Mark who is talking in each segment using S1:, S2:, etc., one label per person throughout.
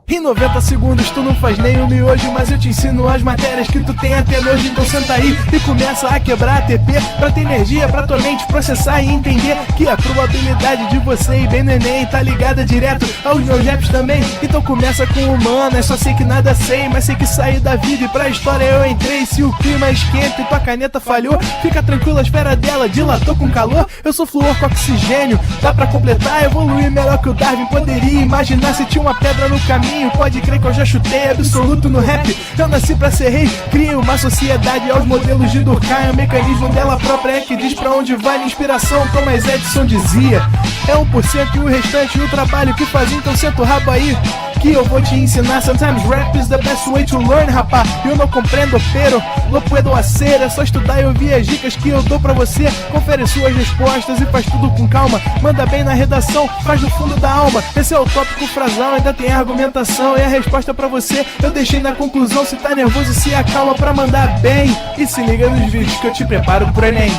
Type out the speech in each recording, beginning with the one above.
S1: Em 90 segundos tu não faz nem um miojo, mas eu te ensino as matérias que tu tem até nojo. Então senta aí e começa a quebrar ATP pra ter energia pra tua mente processar e entender que a probabilidade de você ir bem no Enem tá ligada direto aos meus raps também. Então começa com humana, só sei que nada sei, mas sei que saí da vida e pra história eu entrei. Se o clima esquenta e tua caneta falhou, fica tranquila, a esfera dela dilatou com calor. Eu sou flúor com oxigênio, dá pra completar, evoluir melhor que o Darwin poderia imaginar. Se tinha uma pedra no caminho, pode crer que eu já chutei absoluto no rap. Eu nasci pra ser rei, crio uma sociedade aos modelos de Durkheim. O mecanismo dela própria é que diz pra onde vai minha inspiração. Thomas Edison dizia, é 1% e o restante o trabalho que fazia. Então senta o rabo aí que eu vou te ensinar. Sometimes rap is the best way to learn, rapá. Eu não compreendo, pero lo puedo hacer. É só estudar e ouvir as dicas que eu dou pra você. Confere suas respostas e faz tudo com calma. Manda bem na redação, faz do fundo da alma. Esse é o tópico frasal, ainda tem argumentação. E a resposta pra você eu deixei na conclusão. Se tá nervoso, se acalma pra mandar bem. E se liga nos vídeos que eu te preparo pro Enem.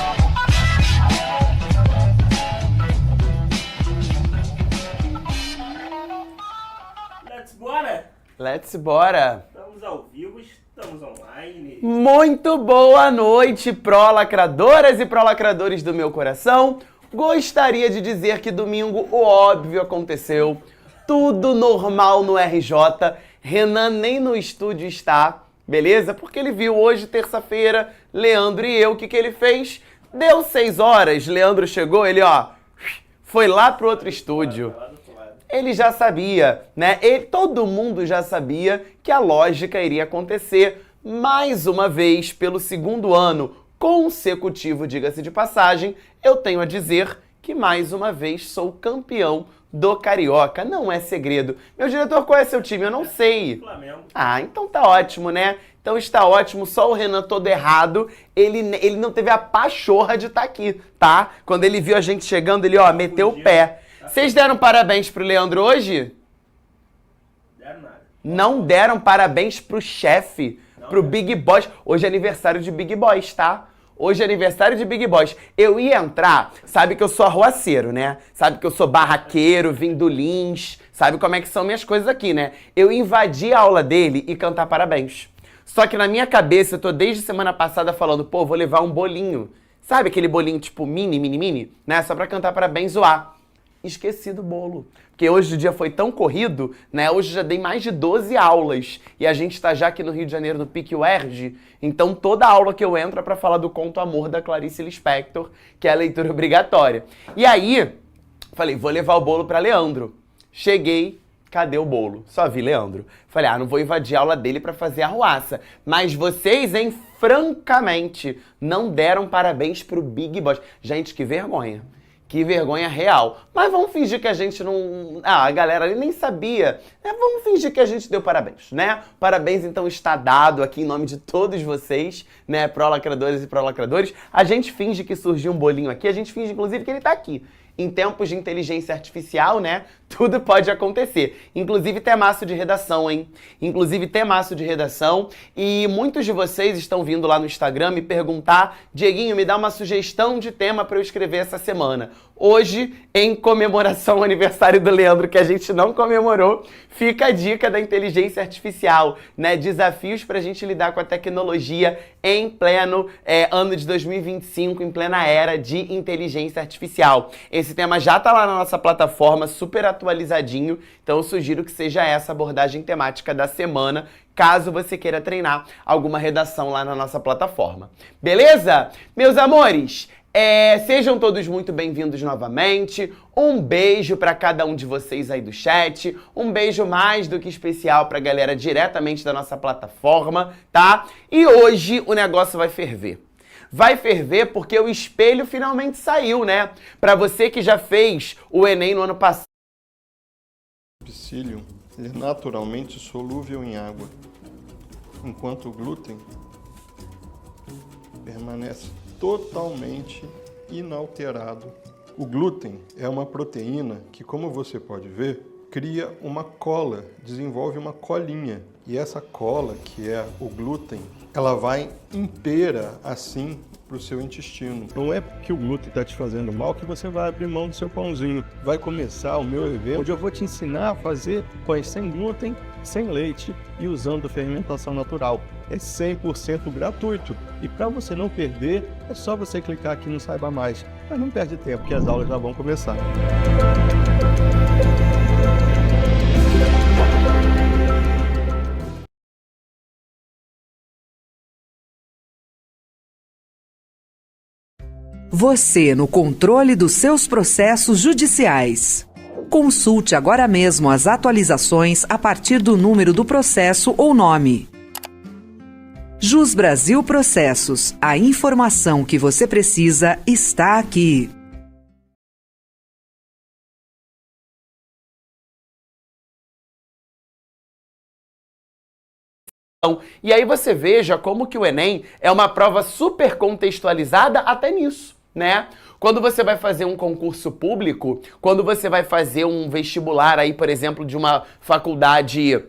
S2: Let's bora!
S3: Estamos ao vivo, estamos online.
S2: Muito boa noite, pró-lacradoras e pró-lacradores do meu coração. Gostaria de dizer que domingo o óbvio aconteceu. Tudo normal no RJ. Renan nem no estúdio está, beleza? Porque ele viu hoje, terça-feira, Leandro e eu. O que ele fez? Deu 6 horas, Leandro chegou, ele foi lá pro outro estúdio. Ele já sabia, né? Todo mundo já sabia que a lógica iria acontecer mais uma vez, pelo segundo ano consecutivo, diga-se de passagem. Eu tenho a dizer que mais uma vez sou campeão do Carioca. Não é segredo. Meu diretor, qual é seu time? Eu não sei.
S3: Flamengo.
S2: Ah, então tá ótimo, né? Então está ótimo, só o Renan todo errado. Ele não teve a pachorra de estar aqui, tá? Quando ele viu a gente chegando, ele, meteu o pé. Vocês deram parabéns pro Leandro hoje?
S3: Deram nada.
S2: Não deram parabéns pro chefe, pro Big Boss. Hoje é aniversário de Big Boss, tá? Hoje é aniversário de Big Boss. Eu ia entrar, sabe que eu sou arruaceiro, né? Sabe que eu sou barraqueiro, vim do Lins. Sabe como é que são minhas coisas aqui, né? Eu invadi a aula dele e cantar parabéns. Só que na minha cabeça, eu tô desde semana passada falando, pô, vou levar um bolinho. Sabe aquele bolinho tipo mini, né? Só pra cantar parabéns, zoar. Esqueci do bolo. Porque hoje o dia foi tão corrido, né? Hoje já dei mais de 12 aulas. E a gente tá já aqui no Rio de Janeiro, no Pique UERJ. Então toda aula que eu entro é pra falar do Conto Amor da Clarice Lispector, que é a leitura obrigatória. E aí, falei, vou levar o bolo pra Leandro. Cheguei, cadê o bolo? Só vi Leandro. Falei, não vou invadir a aula dele pra fazer a arruaça. Mas vocês, francamente, não deram parabéns pro Big Boss. Gente, que vergonha. Que vergonha real. Mas vamos fingir que a gente não... a galera ali nem sabia. Vamos fingir que a gente deu parabéns, né? Parabéns, então, está dado aqui em nome de todos vocês, né? Pró-lacradores e pró-lacradores. A gente finge que surgiu um bolinho aqui. A gente finge, inclusive, que ele tá aqui. Em tempos de inteligência artificial, né? Tudo pode acontecer. Inclusive temaço de redação, hein? Inclusive temaço de redação. E muitos de vocês estão vindo lá no Instagram me perguntar, Dieguinho, me dá uma sugestão de tema para eu escrever essa semana. Hoje, em comemoração ao aniversário do Leandro, que a gente não comemorou, fica a dica da inteligência artificial, né? Desafios para a gente lidar com a tecnologia em pleno ano de 2025, em plena era de inteligência artificial. Esse tema já tá lá na nossa plataforma, super atualizadinho, então eu sugiro que seja essa abordagem temática da semana, caso você queira treinar alguma redação lá na nossa plataforma. Beleza? Meus amores, sejam todos muito bem-vindos novamente. Um beijo para cada um de vocês aí do chat. Um beijo mais do que especial pra galera diretamente da nossa plataforma, tá? E hoje o negócio vai ferver. Vai ferver porque o espelho finalmente saiu, né? Pra você que já fez o Enem no ano passado.
S4: O psyllium é naturalmente solúvel em água, enquanto o glúten permanece totalmente inalterado. O glúten é uma proteína que, como você pode ver, cria uma cola, desenvolve uma colinha. E essa cola, que é o glúten, ela vai inteira assim para o seu intestino. Não é porque o glúten está te fazendo mal que você vai abrir mão do seu pãozinho. Vai começar o meu evento, onde eu vou te ensinar a fazer pães sem glúten, sem leite e usando fermentação natural. É 100% gratuito. E para você não perder, é só você clicar aqui no Saiba Mais. Mas não perde tempo, que as aulas já vão começar.
S5: Você no controle dos seus processos judiciais. Consulte agora mesmo as atualizações a partir do número do processo ou nome. Jus Brasil Processos. A informação que você precisa está aqui.
S2: E aí você veja como que o Enem é uma prova super contextualizada até nisso, né? Quando você vai fazer um concurso público, quando você vai fazer um vestibular aí, por exemplo, de uma faculdade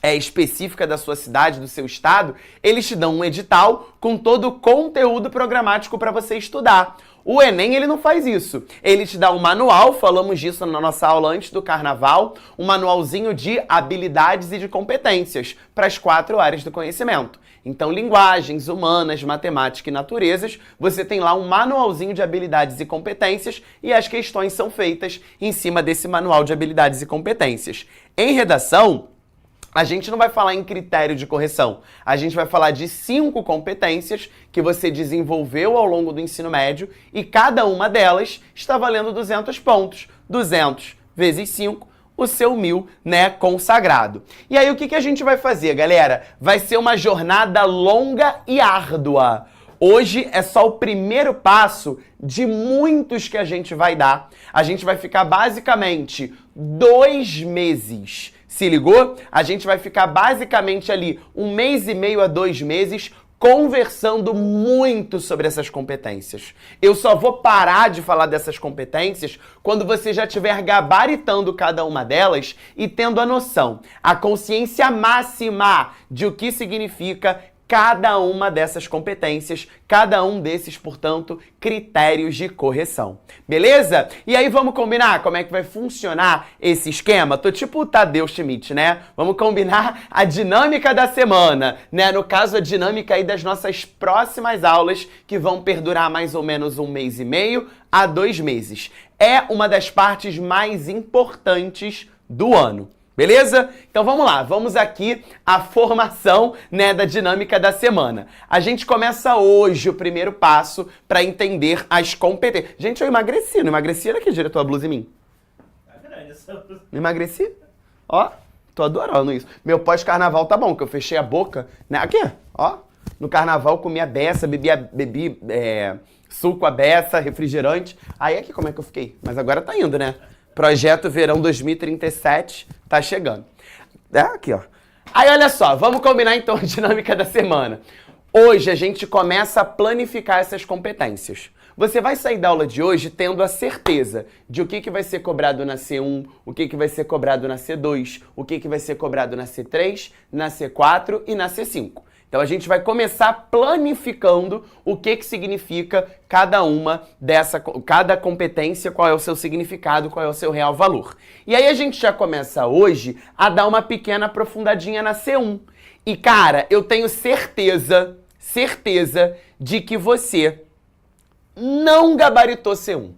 S2: específica da sua cidade, do seu estado, eles te dão um edital com todo o conteúdo programático para você estudar. O Enem, ele não faz isso. Ele te dá um manual, falamos disso na nossa aula antes do carnaval, um manualzinho de habilidades e de competências para as 4 áreas do conhecimento. Então, linguagens, humanas, matemática e naturezas, você tem lá um manualzinho de habilidades e competências e as questões são feitas em cima desse manual de habilidades e competências. Em redação, a gente não vai falar em critério de correção, a gente vai falar de 5 competências que você desenvolveu ao longo do ensino médio e cada uma delas está valendo 200 pontos. 200 vezes 5, o seu 1000, né, consagrado. E aí o que a gente vai fazer, galera? Vai ser uma jornada longa e árdua. Hoje é só o primeiro passo de muitos que a gente vai dar. A gente vai ficar basicamente 2 meses. Se ligou? A gente vai ficar basicamente ali 1 mês e meio a 2 meses conversando muito sobre essas competências. Eu só vou parar de falar dessas competências quando você já estiver gabaritando cada uma delas e tendo a noção, a consciência máxima de o que significa cada uma dessas competências, cada um desses, portanto, critérios de correção. Beleza? E aí vamos combinar como é que vai funcionar esse esquema? Tô tipo o Tadeu Schmidt, né? Vamos combinar a dinâmica da semana, né? No caso, a dinâmica aí das nossas próximas aulas, que vão perdurar mais ou menos 1 mês e meio a 2 meses. É uma das partes mais importantes do ano. Beleza? Então vamos lá, vamos aqui à formação, né, da dinâmica da semana. A gente começa hoje o primeiro passo para entender as competências. Gente, eu emagreci, não emagreci? Olha aqui, diretor, a blusa em mim.
S3: Tá grande essa blusa.
S2: Não emagreci? Ó, tô adorando isso. Meu pós-carnaval tá bom, que eu fechei a boca, né? Aqui, ó. No carnaval comi a beça, bebi suco a beça, refrigerante. Aí aqui como é que eu fiquei? Mas agora tá indo, né? Projeto Verão 2037 tá chegando. Aqui, ó. Aí, olha só, vamos combinar então a dinâmica da semana. Hoje a gente começa a planificar essas competências. Você vai sair da aula de hoje tendo a certeza de o que vai ser cobrado na C1, o que vai ser cobrado na C2, o que vai ser cobrado na C3, na C4 e na C5. Então a gente vai começar planificando o que significa cada competência, qual é o seu significado, qual é o seu real valor. E aí a gente já começa hoje a dar uma pequena aprofundadinha na C1. E cara, eu tenho certeza de que você não gabaritou C1.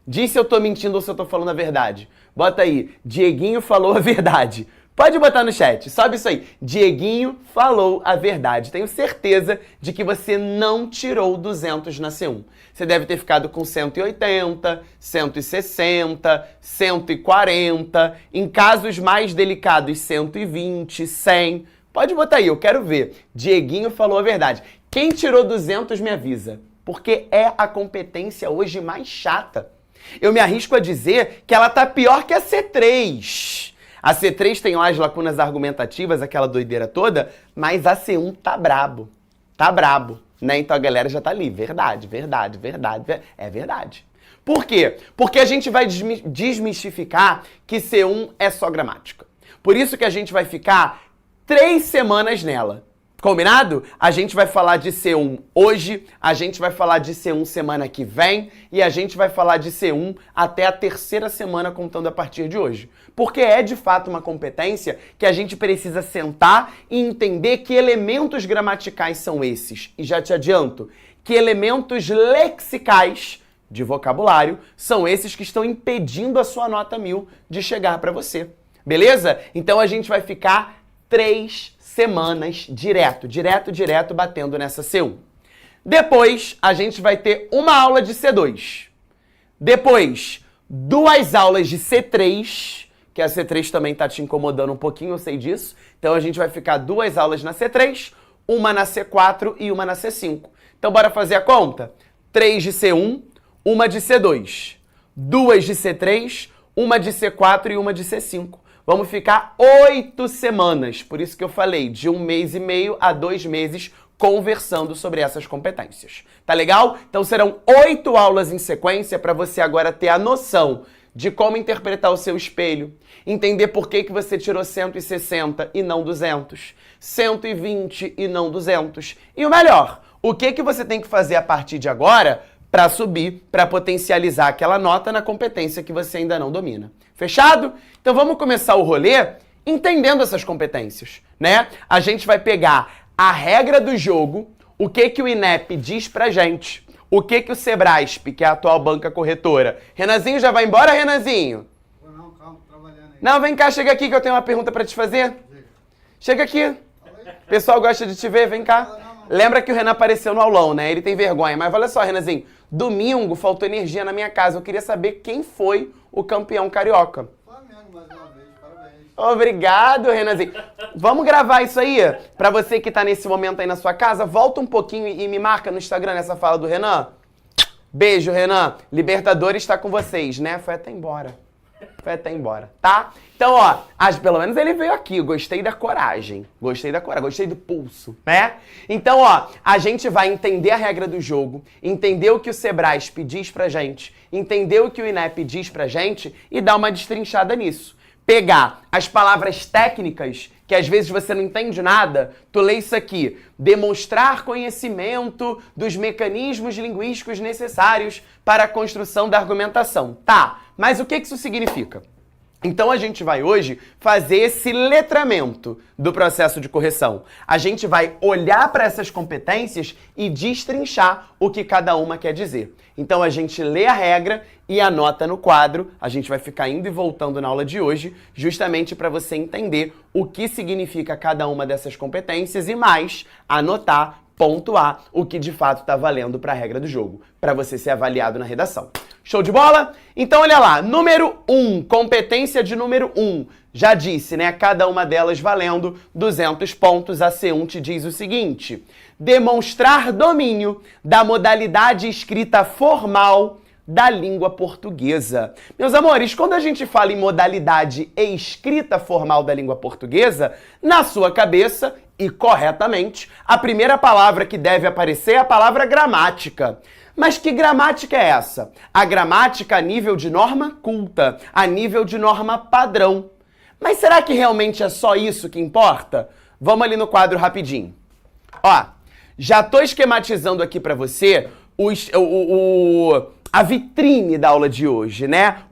S2: Diz se eu tô mentindo ou se eu tô falando a verdade. Bota aí, Dieguinho falou a verdade. Pode botar no chat, sobe isso aí. Dieguinho falou a verdade. Tenho certeza de que você não tirou 200 na C1. Você deve ter ficado com 180, 160, 140, em casos mais delicados 120, 100. Pode botar aí, eu quero ver. Dieguinho falou a verdade. Quem tirou 200 me avisa, porque é a competência hoje mais chata. Eu me arrisco a dizer que ela tá pior que a C3. A C3 tem lá as lacunas argumentativas, aquela doideira toda, mas a C1 tá brabo. Tá brabo, né? Então a galera já tá ali. Verdade. É verdade. Por quê? Porque a gente vai desmistificar que C1 é só gramática. Por isso que a gente vai ficar 3 semanas nela. Combinado? A gente vai falar de C1 hoje, a gente vai falar de C1 semana que vem e a gente vai falar de C1 até a 3ª semana contando a partir de hoje. Porque é de fato uma competência que a gente precisa sentar e entender que elementos gramaticais são esses. E já te adianto, que elementos lexicais de vocabulário são esses que estão impedindo a sua nota 1000 de chegar para você. Beleza? Então a gente vai ficar 3 semanas direto, batendo nessa C1. Depois, a gente vai ter uma aula de C2. Depois, 2 aulas de C3, que a C3 também tá te incomodando um pouquinho, eu sei disso. Então, a gente vai ficar 2 aulas na C3, uma na C4 e uma na C5. Então, bora fazer a conta? 3 de C1, uma de C2. 2 de C3, uma de C4 e uma de C5. Vamos ficar 8 semanas, por isso que eu falei, de 1 mês e meio a 2 meses conversando sobre essas competências. Tá legal? Então serão 8 aulas em sequência para você agora ter a noção de como interpretar o seu espelho, entender por que você tirou 160 e não 200, 120 e não 200. E o melhor, o que você tem que fazer a partir de agora para subir, para potencializar aquela nota na competência que você ainda não domina. Fechado? Então vamos começar o rolê entendendo essas competências, né? A gente vai pegar a regra do jogo, o que o INEP diz pra gente, o que o Sebrasp, que é a atual banca corretora. Renanzinho já vai embora, Renanzinho?
S6: Não, calma, tô trabalhando aí.
S2: Não, vem cá, chega aqui que eu tenho uma pergunta pra te fazer. Chega aqui. O pessoal gosta de te ver, vem cá. Lembra que o Renan apareceu no aulão, né? Ele tem vergonha. Mas olha só, Renanzinho, domingo faltou energia na minha casa. Eu queria saber quem foi o campeão carioca.
S6: Flamengo, mais uma vez, parabéns.
S2: Obrigado, Renanzinho. Vamos gravar isso aí? Pra você que tá nesse momento aí na sua casa, volta um pouquinho e me marca no Instagram nessa fala do Renan. Beijo, Renan. Libertadores tá com vocês, né? Foi até embora. Tá? Então, ó, pelo menos ele veio aqui. Gostei da coragem. Gostei do pulso, né? Então, ó, a gente vai entender a regra do jogo, entender o que o Sebrasp diz pra gente, entender o que o INEP diz pra gente e dar uma destrinchada nisso. Pegar as palavras técnicas, que às vezes você não entende nada, tu lê isso aqui, demonstrar conhecimento dos mecanismos linguísticos necessários para a construção da argumentação. Tá, mas o que isso significa? Então a gente vai hoje fazer esse letramento do processo de correção. A gente vai olhar para essas competências e destrinchar o que cada uma quer dizer. Então a gente lê a regra e anota no quadro. A gente vai ficar indo e voltando na aula de hoje, justamente para você entender o que significa cada uma dessas competências e mais, anotar, pontuar o que de fato está valendo para a regra do jogo, para você ser avaliado na redação. Show de bola? Então olha lá, número 1, competência de número 1. Já disse, né? Cada uma delas valendo 200 pontos. A C1 te diz o seguinte: demonstrar domínio da modalidade escrita formal da língua portuguesa. Meus amores, quando a gente fala em modalidade escrita formal da língua portuguesa, na sua cabeça, e corretamente, a primeira palavra que deve aparecer é a palavra gramática. Mas que gramática é essa? A gramática a nível de norma culta, a nível de norma padrão. Mas será que realmente é só isso que importa? Vamos ali no quadro rapidinho. Ó, já tô esquematizando aqui para você a vitrine da aula de hoje, né?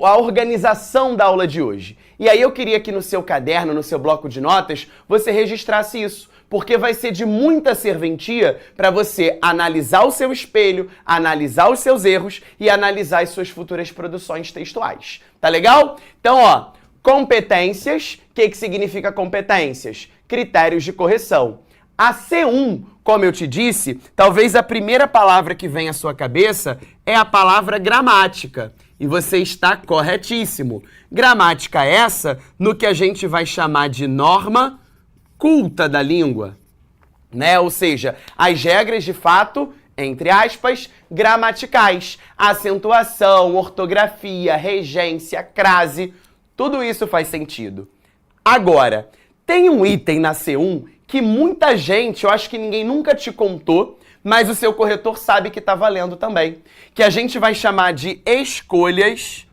S2: A organização da aula de hoje. E aí eu queria que no seu caderno, no seu bloco de notas, você registrasse isso. Porque vai ser de muita serventia para você analisar o seu espelho, analisar os seus erros e analisar as suas futuras produções textuais. Tá legal? Então, ó, competências. O que significa competências? Critérios de correção. A C1, como eu te disse, talvez a primeira palavra que vem à sua cabeça é a palavra gramática. E você está corretíssimo. Gramática essa no que a gente vai chamar de norma culta da língua, né? Ou seja, as regras de fato, entre aspas, gramaticais, acentuação, ortografia, regência, crase, tudo isso faz sentido. Agora, tem um item na C1 que muita gente, eu acho que ninguém nunca te contou, mas o seu corretor sabe que tá valendo também. Que a gente vai chamar de escolhas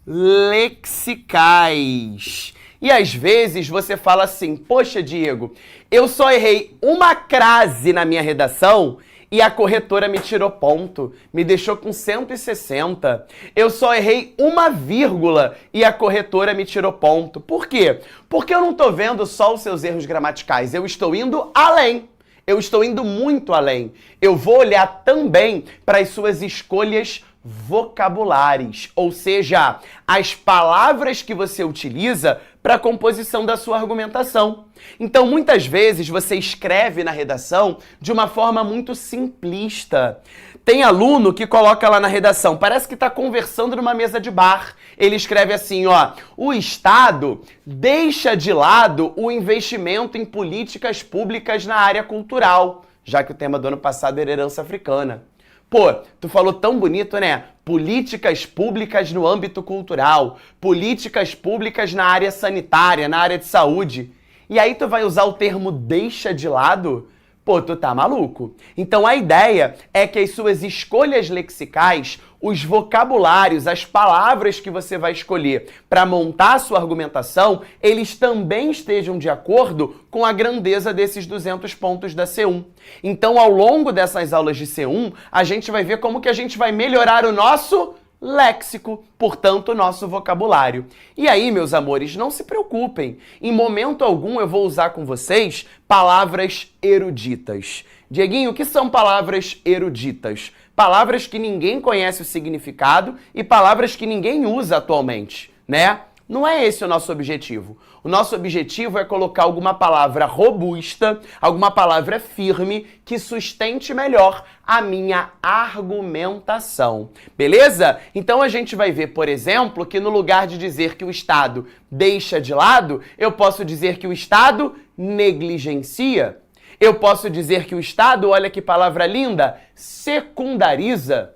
S2: lexicais. E às vezes você fala assim, poxa, Diego, eu só errei uma crase na minha redação e a corretora me tirou ponto, me deixou com 160. Eu só errei uma vírgula e a corretora me tirou ponto. Por quê? Porque eu não estou vendo só os seus erros gramaticais, eu estou indo além. Eu estou indo muito além. Eu vou olhar também para as suas escolhas vocabulares, ou seja, as palavras que você utiliza para a composição da sua argumentação. Então, muitas vezes você escreve na redação de uma forma muito simplista. Tem aluno que coloca lá na redação, parece que está conversando numa mesa de bar. Ele escreve assim, ó, o Estado deixa de lado o investimento em políticas públicas na área cultural, já que o tema do ano passado era herança africana. Pô, tu falou tão bonito, né? Políticas públicas no âmbito cultural, políticas públicas na área sanitária, na área de saúde. E aí tu vai usar o termo deixa de lado? Pô, tu tá maluco? Então a ideia é que as suas escolhas lexicais, os vocabulários, as palavras que você vai escolher para montar a sua argumentação, eles também estejam de acordo com a grandeza desses 200 pontos da C1. Então, ao longo dessas aulas de C1, a gente vai ver como que a gente vai melhorar o nosso léxico, portanto, o nosso vocabulário. E aí, meus amores, não se preocupem. Em momento algum eu vou usar com vocês palavras eruditas. Dieguinho, o que são palavras eruditas? Palavras que ninguém conhece o significado e palavras que ninguém usa atualmente, né? Não é esse o nosso objetivo. O nosso objetivo é colocar alguma palavra robusta, alguma palavra firme que sustente melhor a minha argumentação. Beleza? Então a gente vai ver, por exemplo, que no lugar de dizer que o Estado deixa de lado, eu posso dizer que o Estado negligencia. Eu posso dizer que o Estado, olha que palavra linda, secundariza.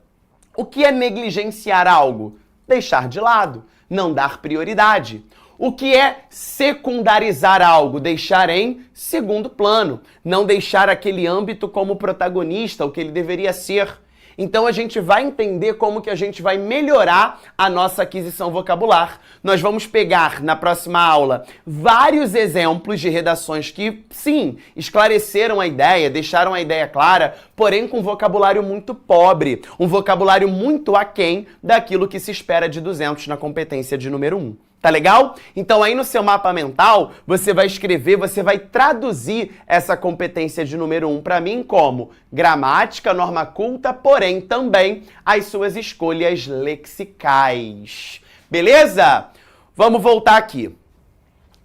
S2: O que é negligenciar algo? Deixar de lado, não dar prioridade. O que é secundarizar algo? Deixar em segundo plano, não deixar aquele âmbito como protagonista, o que ele deveria ser. Então a gente vai entender como que a gente vai melhorar a nossa aquisição vocabular. Nós vamos pegar na próxima aula vários exemplos de redações que, sim, esclareceram a ideia, deixaram a ideia clara, porém com vocabulário muito pobre, um vocabulário muito aquém daquilo que se espera de 200 na competência de número 1. Tá legal? Então aí no seu mapa mental, você vai escrever, você vai traduzir essa competência de número 1 para mim como gramática, norma culta, porém também as suas escolhas lexicais. Beleza? Vamos voltar aqui.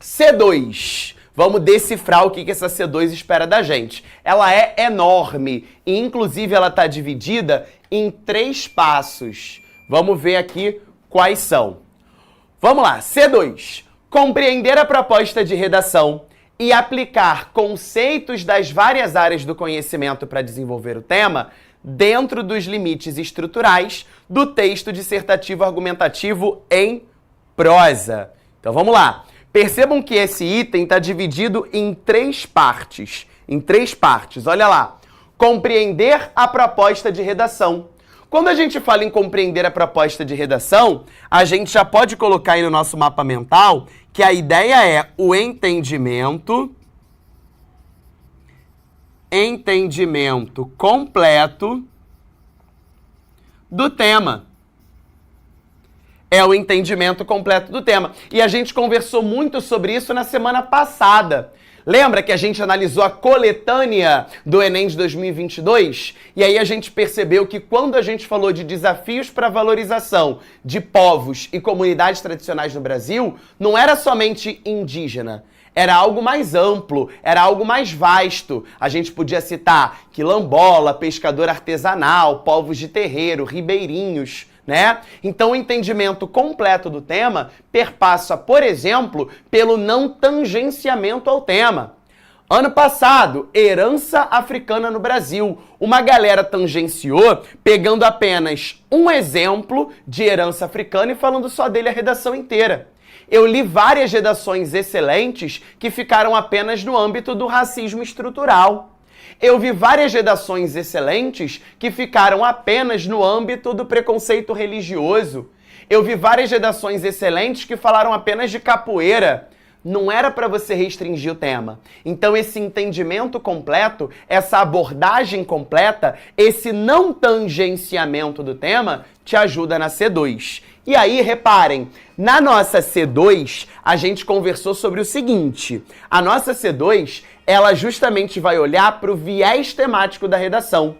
S2: C2. Vamos decifrar o que essa C2 espera da gente. Ela é enorme e inclusive ela está dividida em 3 passos. Vamos ver aqui quais são. Vamos lá, C2. Compreender a proposta de redação e aplicar conceitos das várias áreas do conhecimento para desenvolver o tema dentro dos limites estruturais do texto dissertativo argumentativo em prosa. Então vamos lá. Percebam que esse item está dividido em 3 partes. Olha lá. Compreender a proposta de redação. Quando a gente fala em compreender a proposta de redação, a gente já pode colocar aí no nosso mapa mental que a ideia é o entendimento completo do tema. É o entendimento completo do tema. E a gente conversou muito sobre isso na semana passada. Lembra que a gente analisou a coletânea do Enem de 2022? E aí a gente percebeu que quando a gente falou de desafios para a valorização de povos e comunidades tradicionais no Brasil, não era somente indígena. Era algo mais amplo, era algo mais vasto. A gente podia citar quilombola, pescador artesanal, povos de terreiro, ribeirinhos, né? Então o entendimento completo do tema perpassa, por exemplo, pelo não tangenciamento ao tema. Ano passado, herança africana no Brasil. Uma galera tangenciou pegando apenas um exemplo de herança africana e falando só dele a redação inteira. Eu li várias redações excelentes que ficaram apenas no âmbito do racismo estrutural. Eu vi várias redações excelentes que ficaram apenas no âmbito do preconceito religioso. Eu vi várias redações excelentes que falaram apenas de capoeira. Não era para você restringir o tema. Então esse entendimento completo, essa abordagem completa, esse não tangenciamento do tema te ajuda na C2. E aí, reparem, na nossa C2, a gente conversou sobre o seguinte. A nossa C2, ela justamente vai olhar para o viés temático da redação.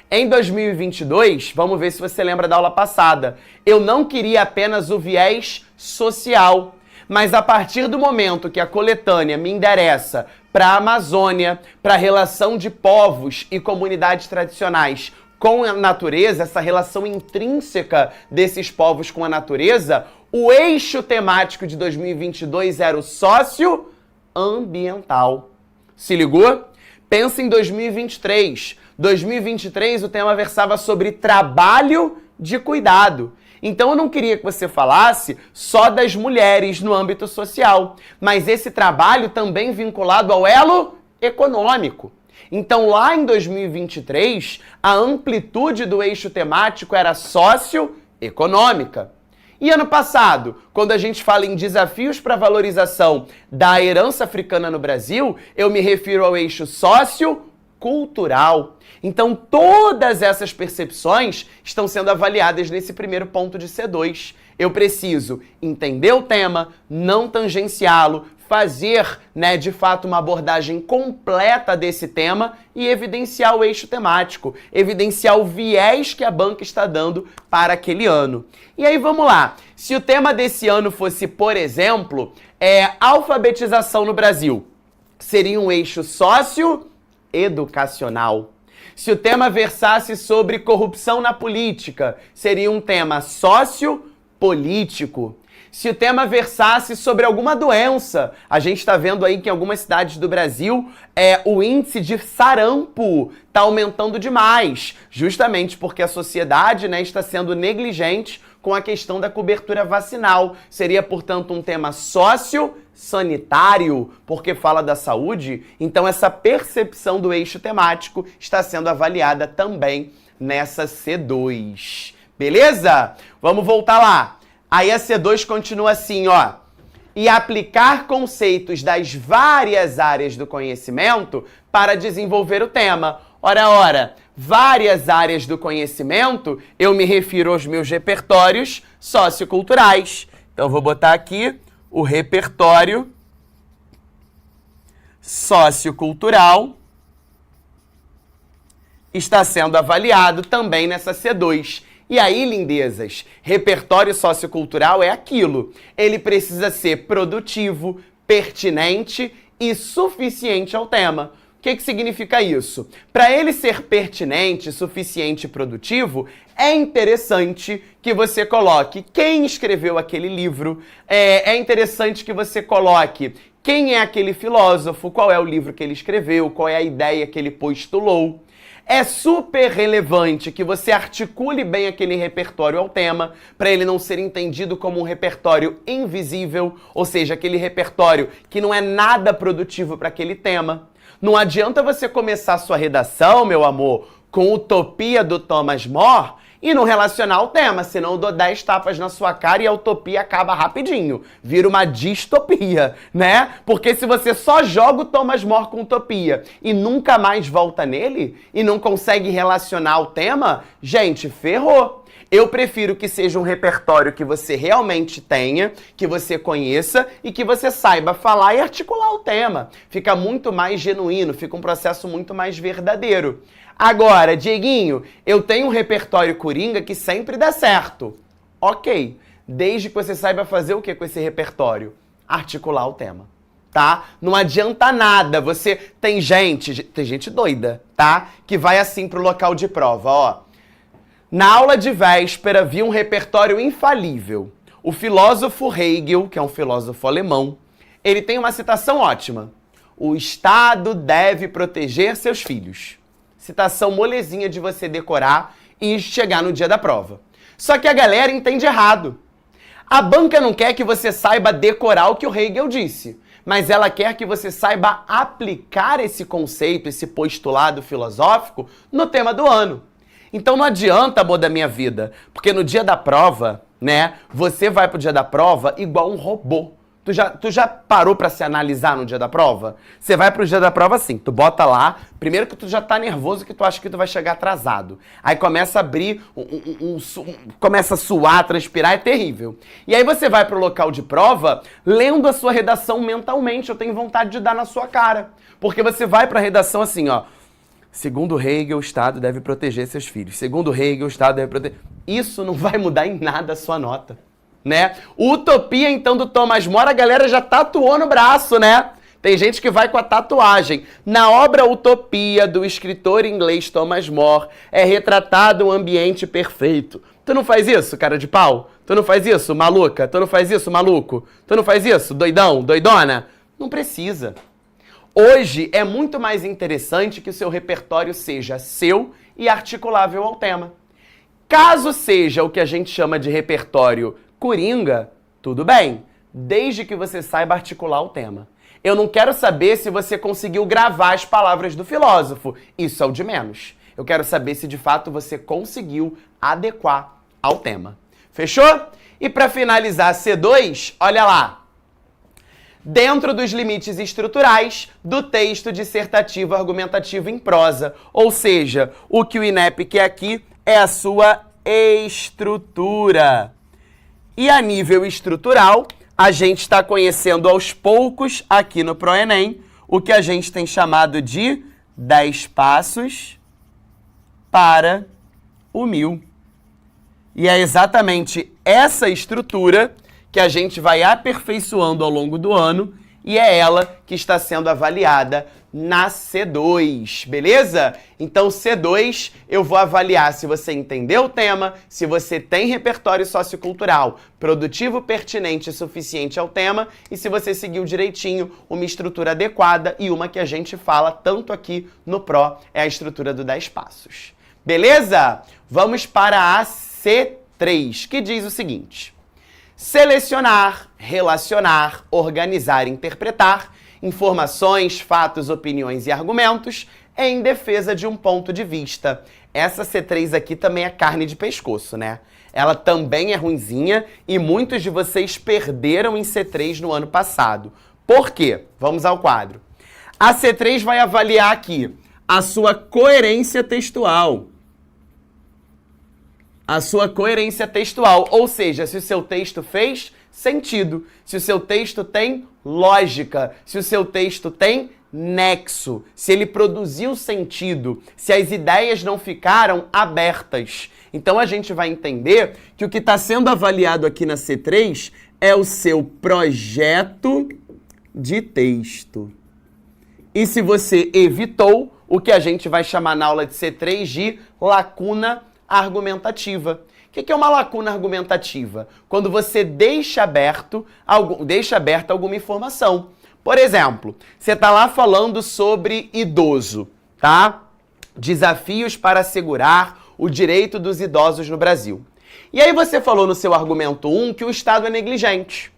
S2: Em 2022, vamos ver se você lembra da aula passada, eu não queria apenas o viés social. Mas a partir do momento que a coletânea me endereça para a Amazônia, para a relação de povos e comunidades tradicionais com a natureza, essa relação intrínseca desses povos com a natureza, o eixo temático de 2022 era o socioambiental. Se ligou? Pensa em 2023. 2023 o tema versava sobre trabalho de cuidado. Então eu não queria que você falasse só das mulheres no âmbito social, mas esse trabalho também vinculado ao elo econômico. Então lá em 2023, a amplitude do eixo temático era socioeconômica. E ano passado, quando a gente fala em desafios para a valorização da herança africana no Brasil, eu me refiro ao eixo sociocultural. Então, todas essas percepções estão sendo avaliadas nesse primeiro ponto de C2. Eu preciso entender o tema, não tangenciá-lo, fazer, de fato, uma abordagem completa desse tema e evidenciar o eixo temático, evidenciar o viés que a banca está dando para aquele ano. E aí, vamos lá. Se o tema desse ano fosse, por exemplo, alfabetização no Brasil, seria um eixo socioeducacional. Se o tema versasse sobre corrupção na política, seria um tema sociopolítico. Se o tema versasse sobre alguma doença, a gente está vendo aí que em algumas cidades do Brasil o índice de sarampo está aumentando demais, justamente porque a sociedade está sendo negligente com a questão da cobertura vacinal. Seria, portanto, um tema sanitário, porque fala da saúde. Então, essa percepção do eixo temático está sendo avaliada também nessa C2. Beleza? Vamos voltar lá. Aí a C2 continua assim, ó. E aplicar conceitos das várias áreas do conhecimento para desenvolver o tema. Ora, várias áreas do conhecimento, eu me refiro aos meus repertórios socioculturais. Então, vou botar aqui o repertório sociocultural está sendo avaliado também nessa C2. E aí, lindezas, repertório sociocultural é aquilo. Ele precisa ser produtivo, pertinente e suficiente ao tema. O que significa isso? Para ele ser pertinente, suficiente e produtivo, é interessante que você coloque quem escreveu aquele livro, é interessante que você coloque quem é aquele filósofo, qual é o livro que ele escreveu, qual é a ideia que ele postulou. É super relevante que você articule bem aquele repertório ao tema, para ele não ser entendido como um repertório invisível, ou seja, aquele repertório que não é nada produtivo para aquele tema. Não adianta você começar a sua redação, meu amor, com Utopia do Thomas More e não relacionar o tema, senão eu dou 10 tapas na sua cara e a utopia acaba rapidinho. Vira uma distopia, né? Porque se você só joga o Thomas More com utopia e nunca mais volta nele e não consegue relacionar o tema, gente, ferrou. Eu prefiro que seja um repertório que você realmente tenha, que você conheça e que você saiba falar e articular o tema. Fica muito mais genuíno, fica um processo muito mais verdadeiro. Agora, Dieguinho, eu tenho um repertório coringa que sempre dá certo. Ok, desde que você saiba fazer o que com esse repertório? Articular o tema, tá? Não adianta nada, você... Tem gente doida, tá? Que vai assim pro local de prova, ó. Na aula de véspera, vi um repertório infalível. O filósofo Hegel, que é um filósofo alemão, ele tem uma citação ótima. O Estado deve proteger seus filhos. Citação molezinha de você decorar e chegar no dia da prova. Só que a galera entende errado. A banca não quer que você saiba decorar o que o Hegel disse, mas ela quer que você saiba aplicar esse conceito, esse postulado filosófico no tema do ano. Então não adianta, amor da minha vida, porque no dia da prova, né, você vai pro dia da prova igual um robô. Tu já parou pra se analisar no dia da prova? Você vai pro dia da prova assim, tu bota lá, primeiro que tu já tá nervoso que tu acha que tu vai chegar atrasado. Aí começa a abrir, começa a suar, transpirar, é terrível. E aí você vai pro local de prova, lendo a sua redação mentalmente, eu tenho vontade de dar na sua cara. Porque você vai pra redação assim, ó, segundo Hegel, o Estado deve proteger seus filhos. Segundo Hegel, o Estado deve proteger... Isso não vai mudar em nada a sua nota, né? Utopia, então, do Thomas More, a galera já tatuou no braço, né? Tem gente que vai com a tatuagem. Na obra Utopia, do escritor inglês Thomas More, é retratado um ambiente perfeito. Tu não faz isso, cara de pau? Tu não faz isso, maluca? Tu não faz isso, maluco? Tu não faz isso, doidão, doidona? Não precisa. Hoje é muito mais interessante que o seu repertório seja seu e articulável ao tema. Caso seja o que a gente chama de repertório coringa, tudo bem, desde que você saiba articular o tema. Eu não quero saber se você conseguiu gravar as palavras do filósofo, isso é o de menos. Eu quero saber se de fato você conseguiu adequar ao tema. Fechou? E para finalizar C2, olha lá. Dentro dos limites estruturais do texto dissertativo argumentativo em prosa. Ou seja, o que o INEP quer aqui é a sua estrutura. E a nível estrutural, a gente está conhecendo aos poucos, aqui no ProEnem, o que a gente tem chamado de 10 passos para o 1000. E é exatamente essa estrutura que a gente vai aperfeiçoando ao longo do ano e é ela que está sendo avaliada na C2, beleza? Então C2 eu vou avaliar se você entendeu o tema, se você tem repertório sociocultural produtivo, pertinente e suficiente ao tema e se você seguiu direitinho uma estrutura adequada e uma que a gente fala tanto aqui no Pro, é a estrutura do 10 passos. Beleza? Vamos para a C3, que diz o seguinte: selecionar, relacionar, organizar e interpretar informações, fatos, opiniões e argumentos em defesa de um ponto de vista. Essa C3 aqui também é carne de pescoço, né? Ela também é ruinzinha e muitos de vocês perderam em C3 no ano passado. Por quê? Vamos ao quadro. A C3 vai avaliar aqui a sua coerência textual. A sua coerência textual, ou seja, se o seu texto fez sentido, se o seu texto tem lógica, se o seu texto tem nexo, se ele produziu sentido, se as ideias não ficaram abertas. Então a gente vai entender que o que está sendo avaliado aqui na C3 é o seu projeto de texto. E se você evitou, o que a gente vai chamar na aula de C3 de lacuna argumentativa. O que é uma lacuna argumentativa? Quando você deixa aberta alguma informação. Por exemplo, você está lá falando sobre idoso, tá? Desafios para assegurar o direito dos idosos no Brasil. E aí você falou no seu argumento 1 que o Estado é negligente.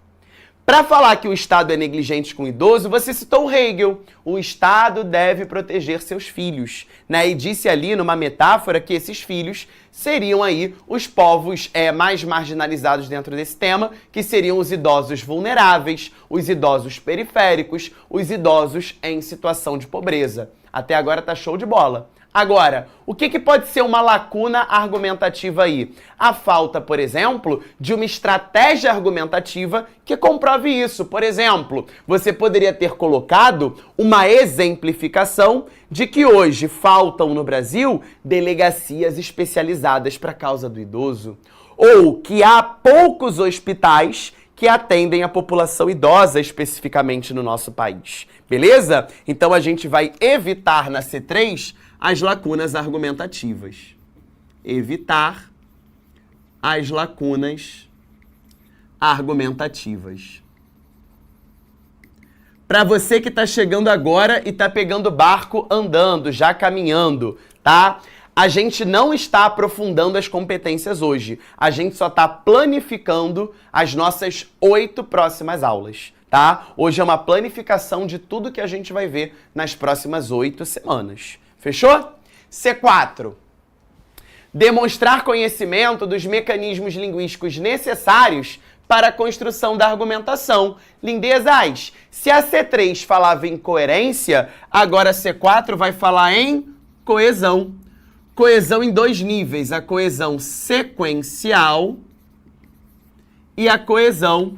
S2: Para falar que o Estado é negligente com o idoso, você citou o Hegel. O Estado deve proteger seus filhos, né? E disse ali numa metáfora que esses filhos seriam aí os povos mais marginalizados dentro desse tema, que seriam os idosos vulneráveis, os idosos periféricos, os idosos em situação de pobreza. Até agora tá show de bola. Agora, o que pode ser uma lacuna argumentativa aí? A falta, por exemplo, de uma estratégia argumentativa que comprove isso. Por exemplo, você poderia ter colocado uma exemplificação de que hoje faltam no Brasil delegacias especializadas para a causa do idoso, ou que há poucos hospitais que atendem a população idosa especificamente no nosso país. Beleza? Então a gente vai evitar na C3 as lacunas argumentativas. Evitar as lacunas argumentativas. Para você que está chegando agora e está pegando barco andando, já caminhando, tá? A gente não está aprofundando as competências hoje. A gente só está planificando as nossas 8 próximas aulas, tá? Hoje é uma planificação de tudo que a gente vai ver nas próximas 8 semanas. Fechou? C4. Demonstrar conhecimento dos mecanismos linguísticos necessários para a construção da argumentação. Lindezas, se a C3 falava em coerência, agora a C4 vai falar em coesão. Coesão em 2 níveis, a coesão sequencial e a coesão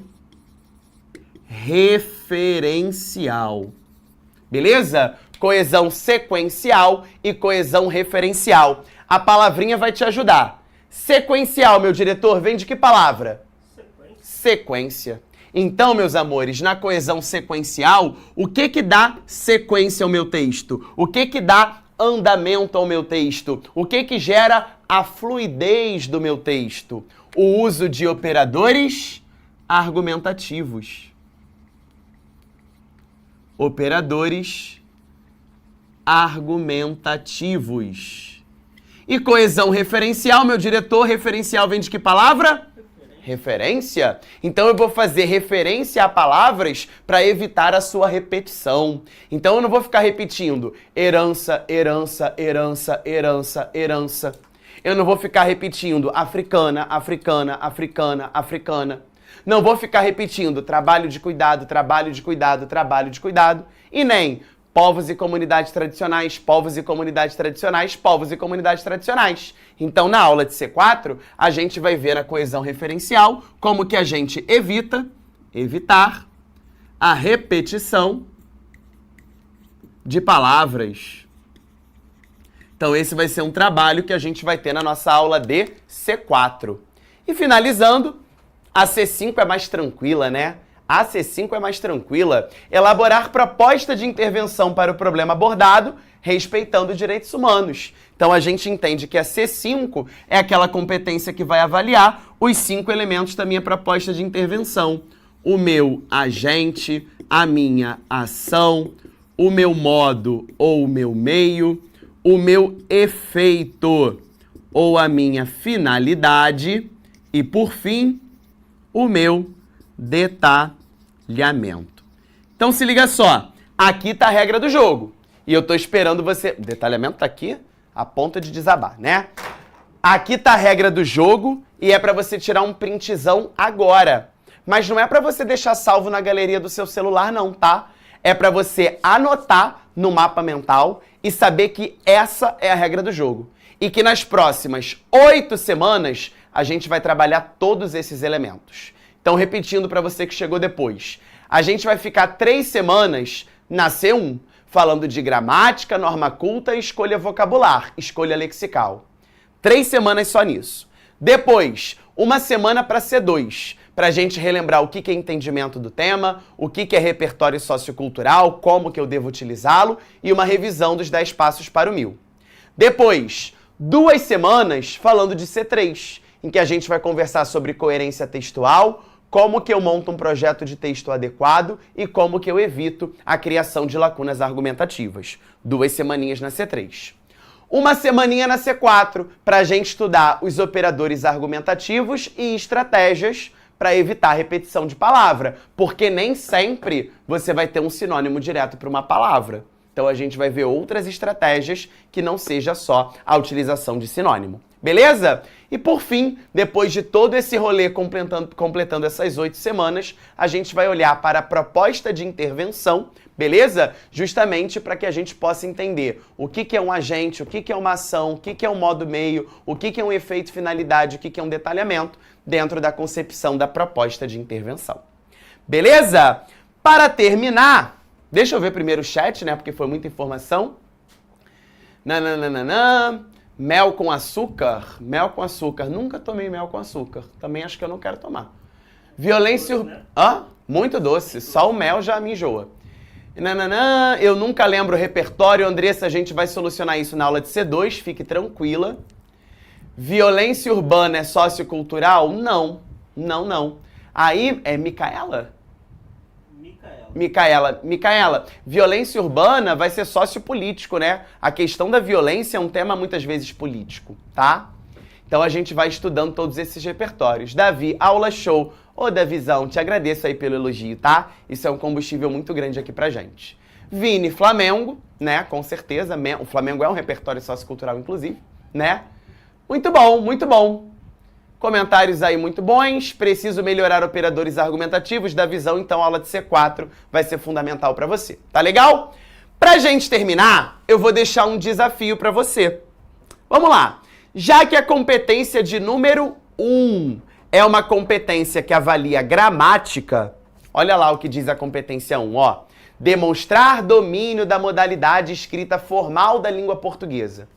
S2: referencial. Beleza? Coesão sequencial e coesão referencial. A palavrinha vai te ajudar. Sequencial, meu diretor, vem de que palavra? Sequência. Então, meus amores, na coesão sequencial, o que dá sequência ao meu texto? O que dá andamento ao meu texto? O que gera a fluidez do meu texto? O uso de operadores argumentativos. Operadores argumentativos. E coesão referencial, meu diretor, referencial vem de que palavra? Referência? Então eu vou fazer referência a palavras para evitar a sua repetição. Então eu não vou ficar repetindo herança, herança, herança, herança, herança. Eu não vou ficar repetindo africana, africana, africana, africana. Não vou ficar repetindo trabalho de cuidado, trabalho de cuidado, trabalho de cuidado. E nem povos e comunidades tradicionais, povos e comunidades tradicionais, povos e comunidades tradicionais. Então, na aula de C4, a gente vai ver a coesão referencial, como que a gente evitar a repetição de palavras. Então, esse vai ser um trabalho que a gente vai ter na nossa aula de C4. E finalizando, a C5 é mais tranquila, né? A C5 é mais tranquila. Elaborar proposta de intervenção para o problema abordado, respeitando direitos humanos. Então, a gente entende que a C5 é aquela competência que vai avaliar os 5 elementos da minha proposta de intervenção. O meu agente, a minha ação, o meu modo ou o meu meio, o meu efeito ou a minha finalidade e, por fim, o meu detalhamento. Então se liga só, aqui tá a regra do jogo. E eu tô esperando você... O detalhamento tá aqui, a ponta de desabar, né? Aqui tá a regra do jogo e é pra você tirar um printzão agora. Mas não é pra você deixar salvo na galeria do seu celular não, tá? É pra você anotar no mapa mental e saber que essa é a regra do jogo. E que nas próximas 8 semanas a gente vai trabalhar todos esses elementos. Então, repetindo para você que chegou depois, a gente vai ficar 3 semanas na C1 falando de gramática, norma culta e escolha vocabular, escolha lexical. 3 semanas só nisso. Depois, 1 semana para C2, para a gente relembrar o que é entendimento do tema, o que é repertório sociocultural, como que eu devo utilizá-lo e uma revisão dos 10 passos para o 1000. Depois, 2 semanas falando de C3, em que a gente vai conversar sobre coerência textual, como que eu monto um projeto de texto adequado e como que eu evito a criação de lacunas argumentativas. 2 semaninhas na C3. 1 semaninha na C4 para a gente estudar os operadores argumentativos e estratégias para evitar a repetição de palavra, porque nem sempre você vai ter um sinônimo direto para uma palavra. Então a gente vai ver outras estratégias que não seja só a utilização de sinônimo. Beleza? E por fim, depois de todo esse rolê completando essas 8 semanas, a gente vai olhar para a proposta de intervenção, beleza? Justamente para que a gente possa entender o que é um agente, o que é uma ação, o que é um modo meio, o que é um efeito finalidade, o que é um detalhamento dentro da concepção da proposta de intervenção. Beleza? Para terminar, deixa eu ver primeiro o chat, né? Porque foi muita informação. Mel com açúcar? Mel com açúcar. Nunca tomei mel com açúcar. Também acho que eu não quero tomar. Violência... Muito doce. Só o mel já me enjoa. Eu nunca lembro o repertório. Andressa, a gente vai solucionar isso na aula de C2. Fique tranquila. Violência urbana é sociocultural? Não. Não. Aí, é Micaela?
S3: Micaela.
S2: Micaela, violência urbana vai ser sociopolítico, né? A questão da violência é um tema muitas vezes político, tá? Então a gente vai estudando todos esses repertórios. Davi, aula show. Ô, Davizão, te agradeço aí pelo elogio, tá? Isso é um combustível muito grande aqui pra gente. Vini, Flamengo, né? Com certeza. O Flamengo é um repertório sociocultural, inclusive, né? Muito bom, muito bom. Comentários aí muito bons. Preciso melhorar operadores argumentativos da visão, então a aula de C4 vai ser fundamental para você. Tá legal? Pra gente terminar, eu vou deixar um desafio para você. Vamos lá. Já que a competência de número 1 é uma competência que avalia gramática, olha lá o que diz a competência 1, ó. Demonstrar domínio da modalidade escrita formal da língua portuguesa.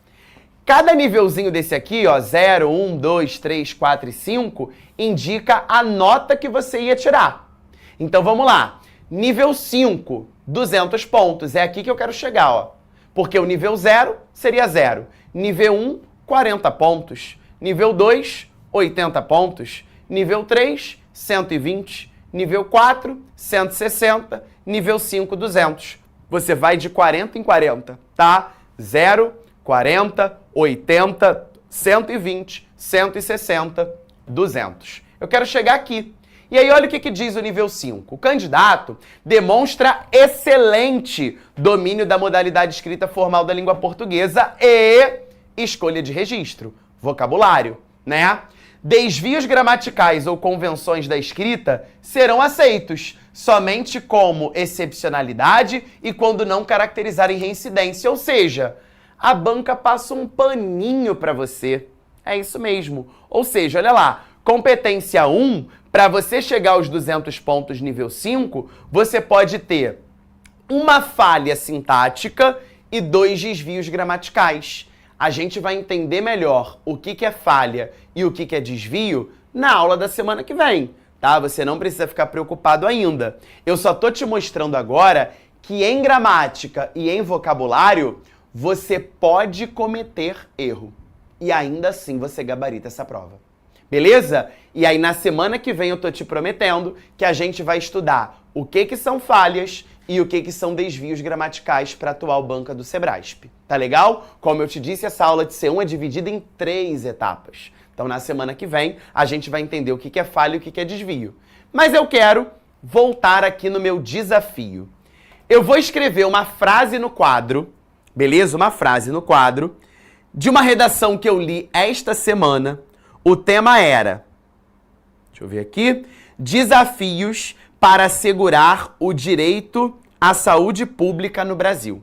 S2: Cada nívelzinho desse aqui, ó, 0, 1, 2, 3, 4 e 5, indica a nota que você ia tirar. Então vamos lá. Nível 5, 200 pontos. É aqui que eu quero chegar, ó. Porque o nível 0 seria 0. Nível 1, 40 pontos. Nível 2, 80 pontos. Nível 3, 120. Nível 4, 160. Nível 5, 200. Você vai de 40 em 40, tá? 0, 40, 80, 120, 160, 200. Eu quero chegar aqui. E aí olha o que diz o nível 5. O candidato demonstra excelente domínio da modalidade escrita formal da língua portuguesa e escolha de registro, vocabulário, né? Desvios gramaticais ou convenções da escrita serão aceitos somente como excepcionalidade e quando não caracterizarem reincidência, ou seja, a banca passa um paninho para você. É isso mesmo. Ou seja, olha lá, competência 1, para você chegar aos 200 pontos nível 5, você pode ter uma falha sintática e 2 desvios gramaticais. A gente vai entender melhor o que é falha e o que é desvio na aula da semana que vem, tá? Você não precisa ficar preocupado ainda. Eu só tô te mostrando agora que em gramática e em vocabulário você pode cometer erro. E ainda assim você gabarita essa prova. Beleza? E aí na semana que vem eu tô te prometendo que a gente vai estudar o que são falhas e o que são desvios gramaticais para a atual banca do Sebrasp. Tá legal? Como eu te disse, essa aula de C1 é dividida em 3 etapas. Então na semana que vem a gente vai entender o que é falha e o que é desvio. Mas eu quero voltar aqui no meu desafio. Eu vou escrever uma frase no quadro, beleza? Uma frase no quadro de uma redação que eu li esta semana. O tema era, deixa eu ver aqui, desafios para assegurar o direito à saúde pública no Brasil.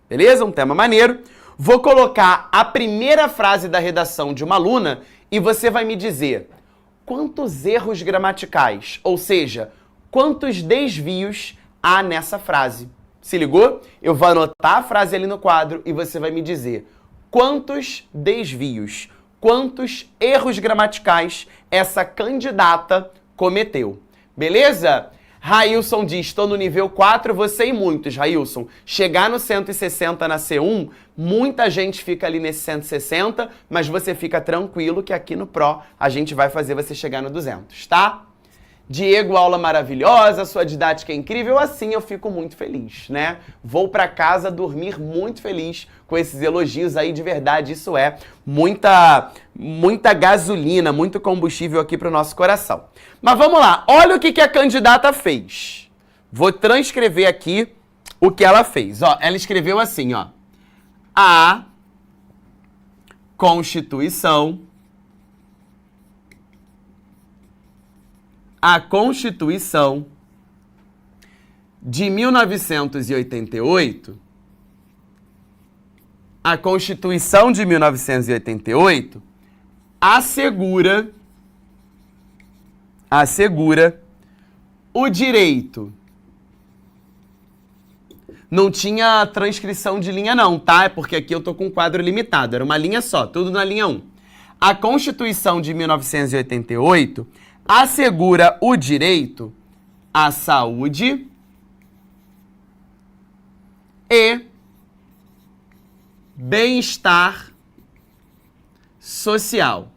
S2: Beleza? Um tema maneiro. Vou colocar a primeira frase da redação de uma aluna e você vai me dizer quantos erros gramaticais, ou seja, quantos desvios há nessa frase. Se ligou? Eu vou anotar a frase ali no quadro e você vai me dizer quantos desvios, quantos erros gramaticais essa candidata cometeu. Beleza? Railson diz, estou no nível 4, você e muitos, Railson. Chegar no 160 na C1, muita gente fica ali nesse 160, mas você fica tranquilo que aqui no Pro a gente vai fazer você chegar no 200, tá? Diego, aula maravilhosa, sua didática é incrível, assim eu fico muito feliz, né? Vou pra casa dormir muito feliz com esses elogios aí, de verdade, isso é muita gasolina, muito combustível aqui pro nosso coração. Mas vamos lá, olha o que a candidata fez. Vou transcrever aqui o que ela fez. Ó, ela escreveu assim, ó. A Constituição de 1988, a Constituição de 1988 assegura o direito. Não tinha transcrição de linha não, tá? É porque aqui eu tô com um quadro limitado, era uma linha só, tudo na linha 1. A Constituição de 1988 assegura o direito à saúde e bem-estar social.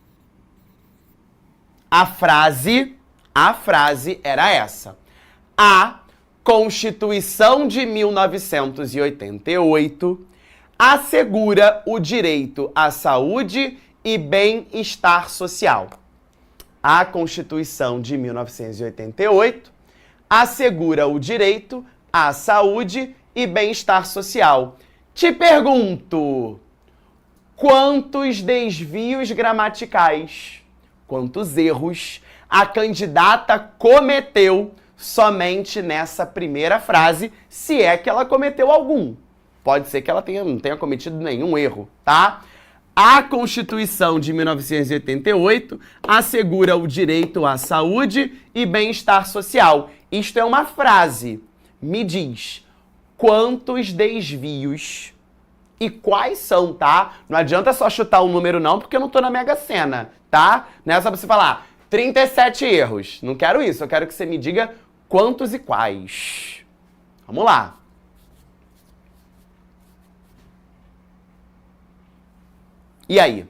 S2: A frase era essa. A Constituição de 1988 assegura o direito à saúde e bem-estar social. A Constituição de 1988 assegura o direito à saúde e bem-estar social. Te pergunto, quantos desvios gramaticais, quantos erros a candidata cometeu somente nessa primeira frase, se é que ela cometeu algum? Pode ser que ela não tenha cometido nenhum erro, tá? A Constituição de 1988 assegura o direito à saúde e bem-estar social. Isto é uma frase. Me diz, quantos desvios e quais são, tá? Não adianta só chutar um número não, porque eu não tô na Mega Sena, tá? Não é só você falar 37 erros. Não quero isso, eu quero que você me diga quantos e quais. Vamos lá. E aí?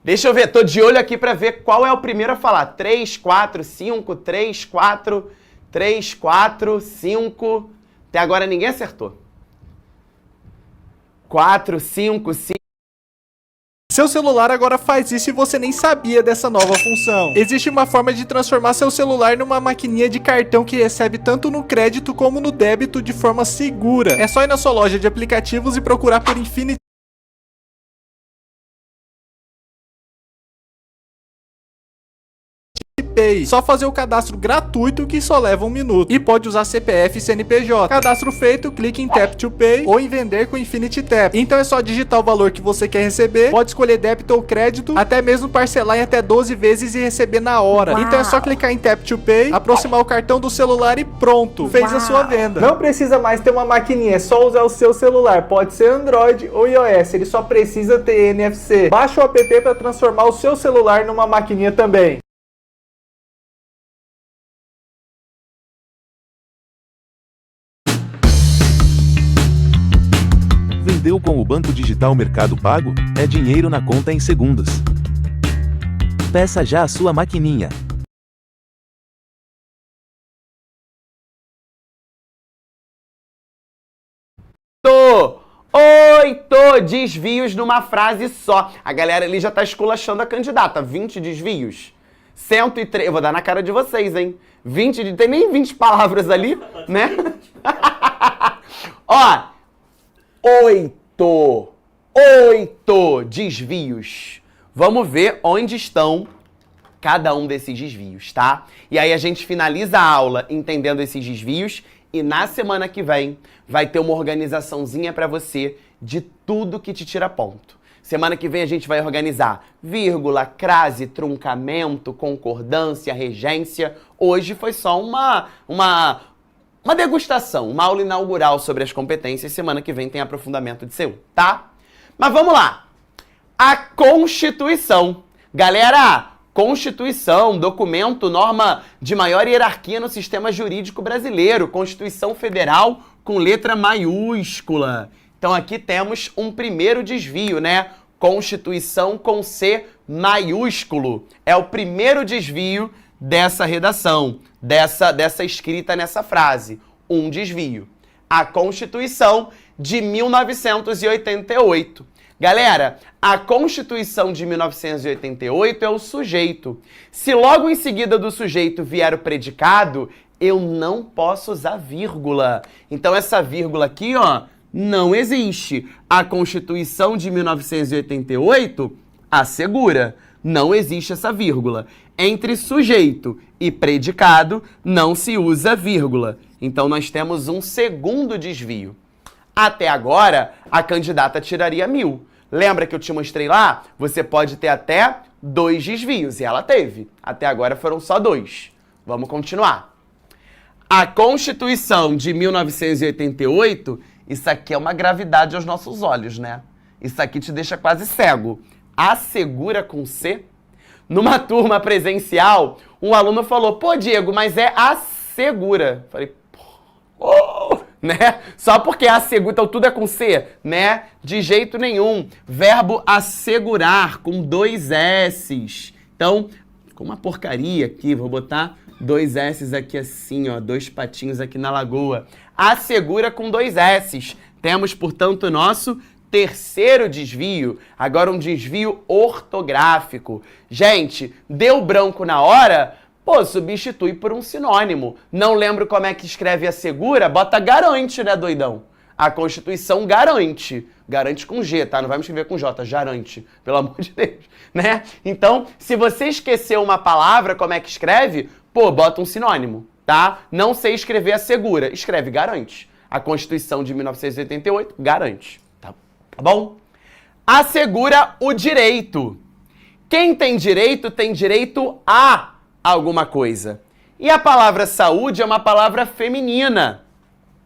S2: Deixa eu ver, tô de olho aqui pra ver qual é o primeiro a falar. 3, 4, 5, 3, 4, 3, 4, 5. Até agora ninguém acertou. 4, 5, 5.
S1: Seu celular agora faz isso e você nem sabia dessa nova função. Existe uma forma de transformar seu celular numa maquininha de cartão que recebe tanto no crédito como no débito de forma segura. É só ir na sua loja de aplicativos e procurar por Infinity Pay. Só fazer o cadastro gratuito que só leva 1 minuto. E pode usar CPF e CNPJ. Cadastro feito, clique em Tap to Pay ou em vender com Infinity Tap. Então é só digitar o valor que você quer receber, pode escolher débito ou crédito, até mesmo parcelar em até 12 vezes e receber na hora. Então é só clicar em Tap to Pay, aproximar o cartão do celular e pronto, fez a sua venda. Não precisa mais ter uma maquininha, é só usar o seu celular. Pode ser Android ou iOS, ele só precisa ter NFC. Baixa o app para transformar o seu celular numa maquininha também.
S7: Vendeu com o Banco Digital Mercado Pago? É dinheiro na conta em segundos. Peça já a sua maquininha.
S2: 8 desvios numa frase só. A galera ali já tá esculachando a candidata. 20 desvios. 103. Eu vou dar na cara de vocês, hein? 20. Tem nem 20 palavras ali, né? Ó. 8 desvios. Vamos ver onde estão cada um desses desvios, tá? E aí a gente finaliza a aula entendendo esses desvios e na semana que vem vai ter uma organizaçãozinha pra você de tudo que te tira ponto. Semana que vem a gente vai organizar vírgula, crase, truncamento, concordância, regência. Hoje foi só uma degustação, uma aula inaugural sobre as competências. Semana que vem tem aprofundamento de C1, tá? Mas vamos lá. A Constituição. Galera, Constituição, documento, norma de maior hierarquia no sistema jurídico brasileiro. Constituição Federal com letra maiúscula. Então aqui temos um primeiro desvio, né? Constituição com C maiúsculo. É o primeiro desvio dessa redação, dessa escrita nessa frase. Um desvio. A Constituição de 1988. Galera, a Constituição de 1988 é o sujeito. Se logo em seguida do sujeito vier o predicado, eu não posso usar vírgula. Então essa vírgula aqui, ó, não existe. A Constituição de 1988 assegura. Não existe essa vírgula. Entre sujeito e predicado, não se usa vírgula. Então nós temos um segundo desvio. Até agora, a candidata tiraria 1000. Lembra que eu te mostrei lá? Você pode ter até 2 desvios, e ela teve. Até agora foram só 2. Vamos continuar. A Constituição de 1988, isso aqui é uma gravidade aos nossos olhos, né? Isso aqui te deixa quase cego. Assegura com C? Numa turma presencial, um aluno falou, pô, Diego, mas é assegura. Falei, pô, né? Só porque é assegura, então tudo é com C, né? De jeito nenhum. Verbo assegurar, com 2 S's. Então, ficou uma porcaria aqui, vou botar 2 S's aqui assim, ó, 2 patinhos aqui na lagoa. Assegura com 2 S's. Temos, portanto, o nosso terceiro desvio. Agora um desvio ortográfico. Gente, deu branco na hora? Pô, substitui por um sinônimo. Não lembro como é que escreve assegura? Bota garante, né, doidão? A Constituição garante. Garante com G, tá? Não vai me escrever com J, garante. Pelo amor de Deus, né? Então, se você esqueceu uma palavra, como é que escreve? Pô, bota um sinônimo, tá? Não sei escrever assegura. Escreve garante. A Constituição de 1988 garante. Tá bom? Assegura o direito. Quem tem direito a alguma coisa. E a palavra saúde é uma palavra feminina.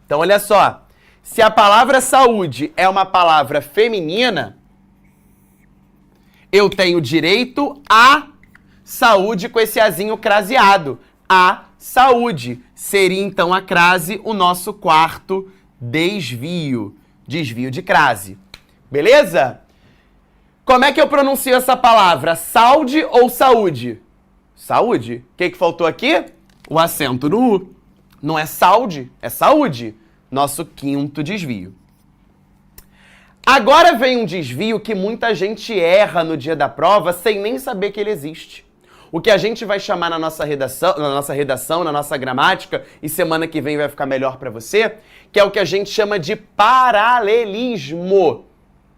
S2: Então, olha só. Se a palavra saúde é uma palavra feminina, eu tenho direito à saúde com esse azinho craseado. A saúde. Seria, então, a crase o nosso quarto desvio. Desvio de crase. Beleza? Como é que eu pronuncio essa palavra? Saúde ou saúde? Saúde. O que faltou aqui? O acento no U. Não é saúde, é saúde. Nosso quinto desvio. Agora vem um desvio que muita gente erra no dia da prova sem nem saber que ele existe. O que a gente vai chamar na nossa redação, na nossa gramática, e semana que vem vai ficar melhor para você, que é o que a gente chama de paralelismo.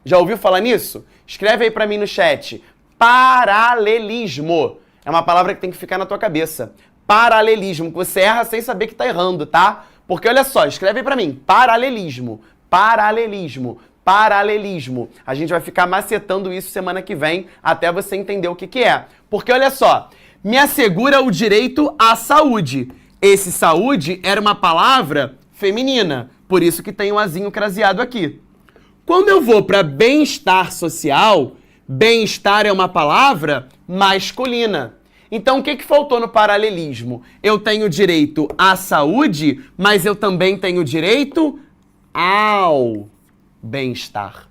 S2: Já ouviu falar nisso? Escreve aí para mim no chat. Paralelismo. É uma palavra que tem que ficar na tua cabeça. Paralelismo, que você erra sem saber que tá errando, tá? Porque olha só, escreve aí pra mim. Paralelismo, paralelismo, paralelismo. A gente vai ficar macetando isso semana que vem até você entender o que é. Porque olha só, me assegura o direito à saúde. Esse saúde era uma palavra feminina, por isso que tem um azinho craseado aqui. Quando eu vou para bem-estar social, bem-estar é uma palavra masculina. Então, o que faltou no paralelismo? Eu tenho direito à saúde, mas eu também tenho direito ao bem-estar.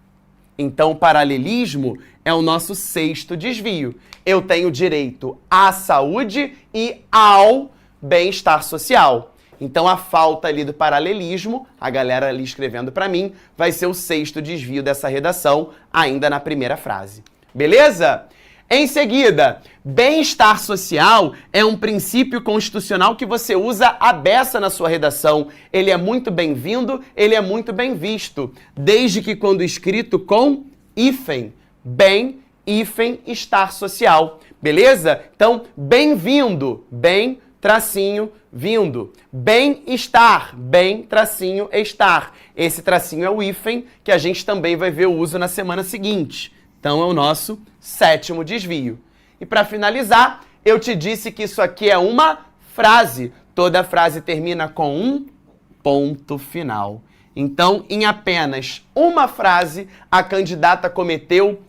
S2: Então, o paralelismo é o nosso sexto desvio. Eu tenho direito à saúde e ao bem-estar social. Então, a falta ali do paralelismo, a galera ali escrevendo para mim, vai ser o sexto desvio dessa redação, ainda na primeira frase. Beleza? Em seguida, bem-estar social é um princípio constitucional que você usa à beça na sua redação. Ele é muito bem-vindo, ele é muito bem visto, desde que quando escrito com hífen, bem, hífen, estar social. Beleza? Então, bem-vindo, bem, tracinho, vindo. Bem-estar, bem, tracinho, estar. Esse tracinho é o hífen, que a gente também vai ver o uso na semana seguinte. Então, é o nosso sétimo desvio. E para finalizar, eu te disse que isso aqui é uma frase. Toda frase termina com um ponto final. Então, em apenas uma frase, a candidata cometeu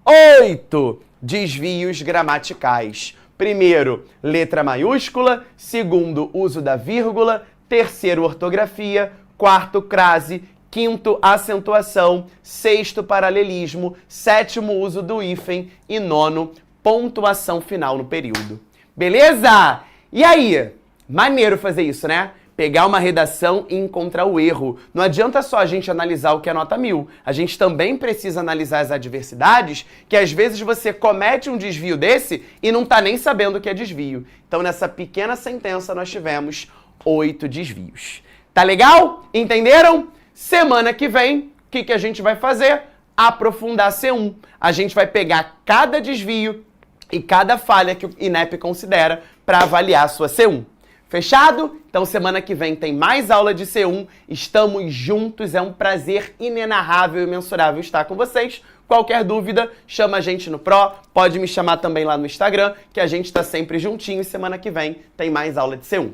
S2: 8 desvios gramaticais. Primeiro, letra maiúscula. Segundo, uso da vírgula. Terceiro, ortografia. Quarto, crase. Quinto, acentuação. Sexto, paralelismo. Sétimo, uso do hífen. E nono, pontuação final no período. Beleza? E aí? Maneiro fazer isso, né? Pegar uma redação e encontrar o erro. Não adianta só a gente analisar o que é nota 1000. A gente também precisa analisar as adversidades, que às vezes você comete um desvio desse e não tá nem sabendo o que é desvio. Então, nessa pequena sentença, nós tivemos 8 desvios. Tá legal? Entenderam? Semana que vem, o que a gente vai fazer? Aprofundar C1. A gente vai pegar cada desvio e cada falha que o INEP considera para avaliar a sua C1. Fechado? Então semana que vem tem mais aula de C1. Estamos juntos, é um prazer inenarrável e imensurável estar com vocês. Qualquer dúvida, chama a gente no Pro, pode me chamar também lá no Instagram, que a gente está sempre juntinho e semana que vem tem mais aula de C1.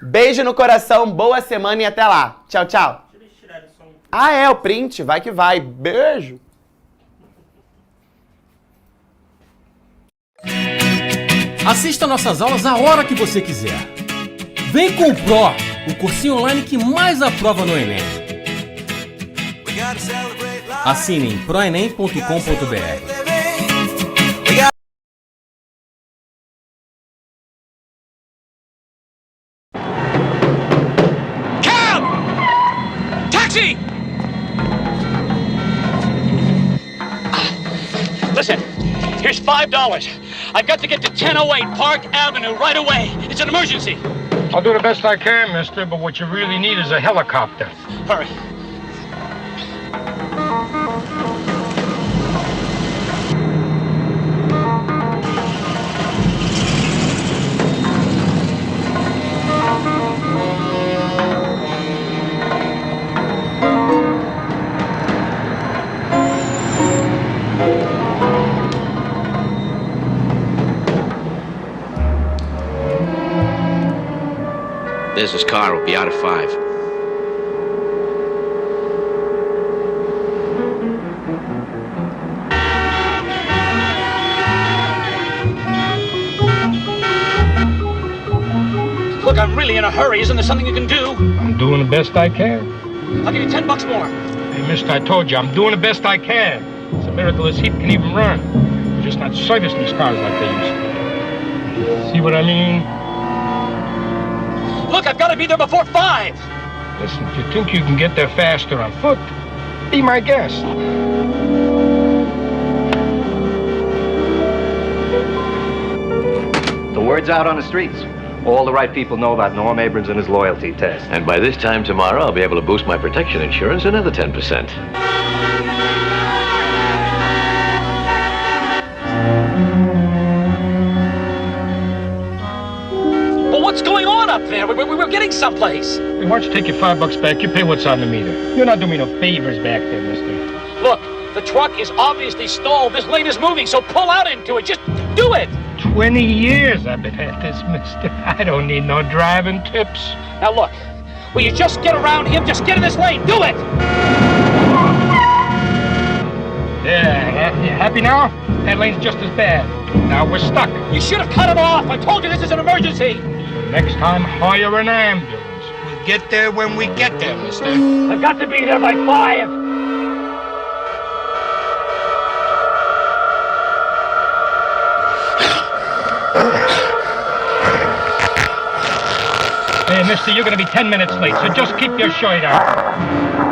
S2: Beijo no coração, boa semana e até lá. Tchau, tchau. Ah, é, o print, vai que vai. Beijo.
S8: Assista nossas aulas a hora que você quiser. Vem com o Pro, o cursinho online que mais aprova no Enem. Assine em proenem.com.br.
S9: Listen, here's $5. I've got to get to 1008 Park Avenue right away. It's an emergency.
S10: I'll do the best I can, mister, but what you really need is a helicopter.
S9: Hurry.
S11: This car will be out of 5.
S9: Look, I'm really in a hurry. Isn't there something you can do?
S10: I'm doing the best I can.
S9: I'll give you $10 more.
S10: Hey, mister, I told you, I'm doing the best I can. It's a miracle this heap can even run. We're just not servicing these cars like they used to. See what I mean?
S9: Look, I've got to be there before 5.
S10: Listen, if you think you can get there faster on foot, be my guest.
S12: The word's out on the streets. All the right people know about Norm Abrams and his loyalty test.
S11: And by this time tomorrow, I'll be able to boost my protection insurance another 10%.
S9: Well, what's going on up there? We're getting someplace.
S10: Hey, why don't you take your $5 back? You pay what's on the meter. You're not doing me no favors back there, mister.
S9: Look, the truck is obviously stalled. This lane is moving, so pull out into it. Just do it.
S10: 20 years I've been at this, mister. I don't need no driving tips.
S9: Now look, will you just get around him? Just get in this lane. Do it.
S10: Yeah, you happy now? That lane's just as bad. Now we're stuck.
S9: You should have cut him off. I told you this is an emergency.
S10: So next time, hire an ambulance. We'll get there when we get there, mister.
S9: I've got to be there by 5.
S10: Hey, mister, you're gonna be 10 minutes late, so just keep your shirt on.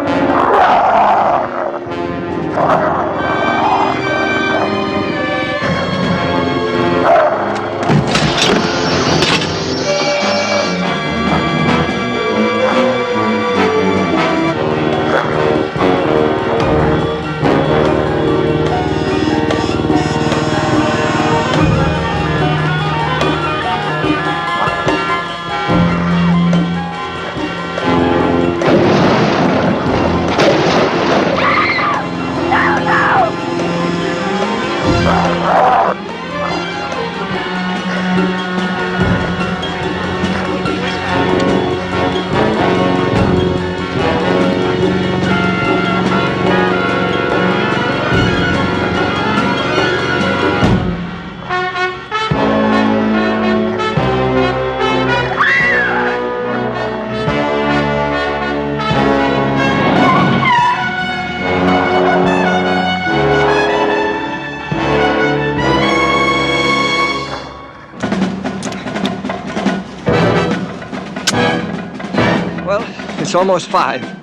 S12: Well, it's almost 5.